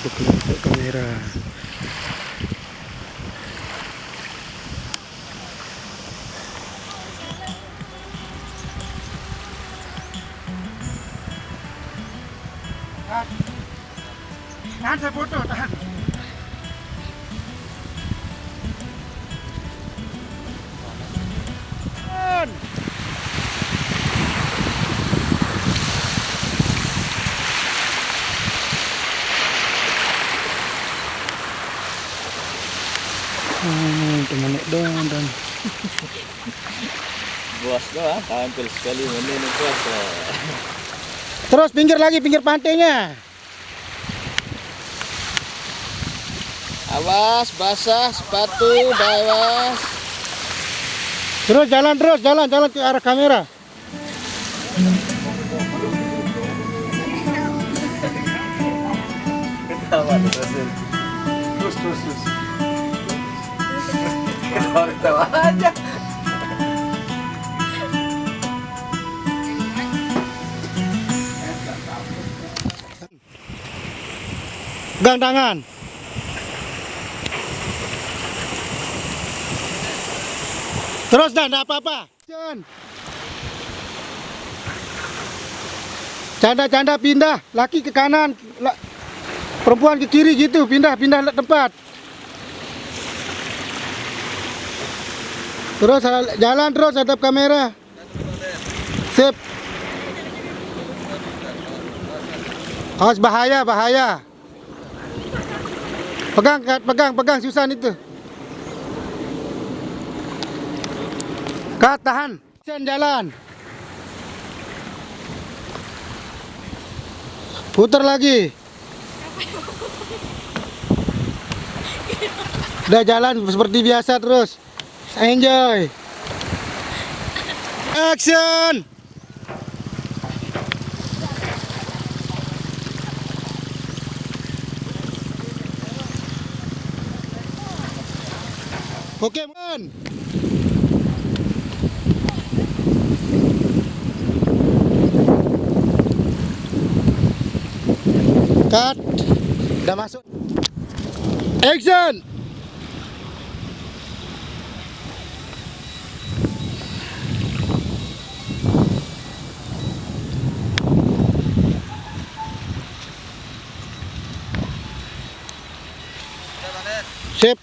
untuk masuk kamera. Tahan saya foto, tahan. Teman dan Buas doang, tampil sekali menini puasa. terus pinggir lagi, pinggir pantainya. Awas, basah sepatu, awas. Terus jalan ke arah kamera. Terus. Ketawa aja. Pegang tangan. Terus dah, enggak apa-apa. Canda pindah, laki ke kanan, perempuan ke kiri gitu, pindah tempat. Terus jalan terus hadap kamera. Sip. Awas bahaya. Pegang Susan itu. Kat, tahan. Jalan. Putar lagi. Udah jalan seperti biasa terus. Enjoy. Action. Oke, man. Cut. Udah masuk. Action. Sip.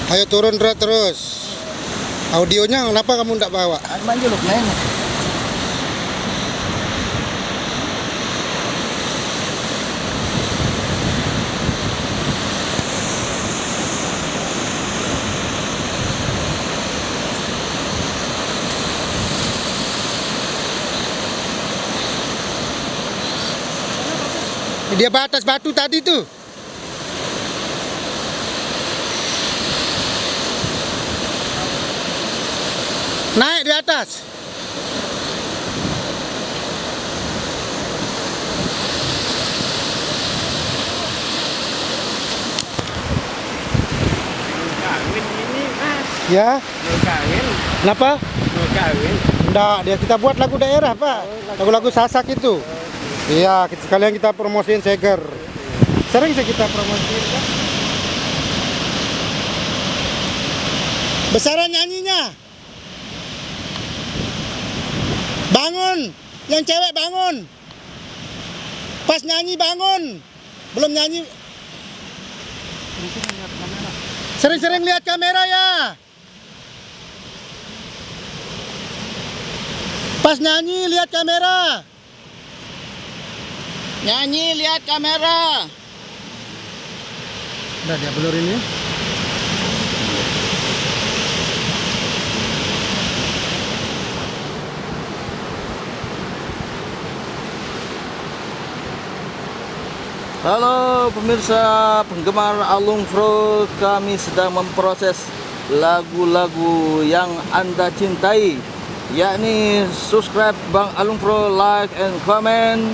Ayo turun terus. Audionya kenapa kamu enggak bawa? Manjuluk main. Dia batas batu tadi tuh. Naik di atas. Kawin ini, Mas. Ya. Kawin. Kenapa? Kawin. Enggak, dia kita buat lagu daerah, Pak. Lagu-lagu Sasak itu. Iya, sekalian kita promosiin Seger. Sering sih kita promosiin, Pak. Besaran nyanyinya. Bangun, yang cewek bangun. Pas nyanyi bangun. Belum nyanyi. Sering-sering lihat kamera ya. Pas nyanyi lihat kamera. Nyanyi lihat kamera. Udah dia belurin ya. Halo pemirsa penggemar Alung Pro, kami sedang memproses lagu-lagu yang Anda cintai yakni subscribe Bang Alung Pro, like and comment.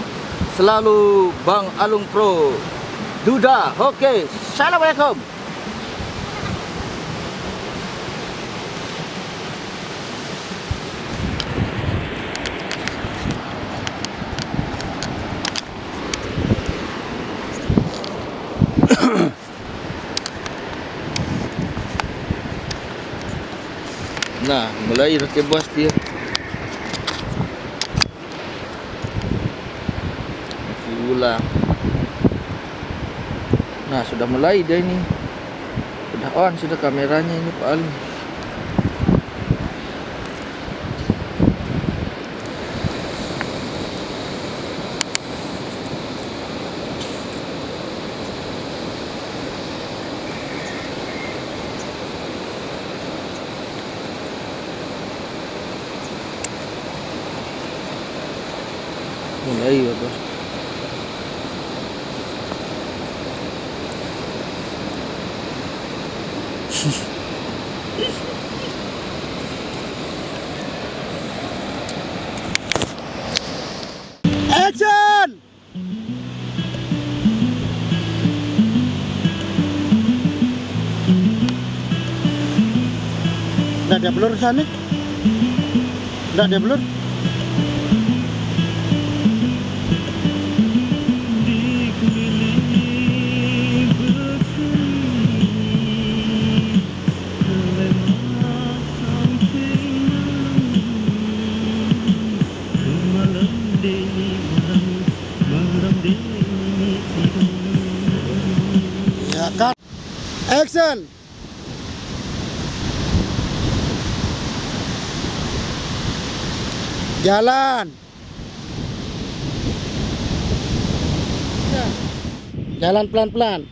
Selalu Bang Alung Pro. Duda. Oke, assalamualaikum. Nah, mulai pakai bos dia. Masih ulang. Nah, sudah mulai dia ini. Sudah on, sudah kameranya ini Pak Ali. Mulai ya bos. Action! Nggak ada blur sana? Nggak ada blur? Ya kan? Action! Jalan. Jalan pelan-pelan.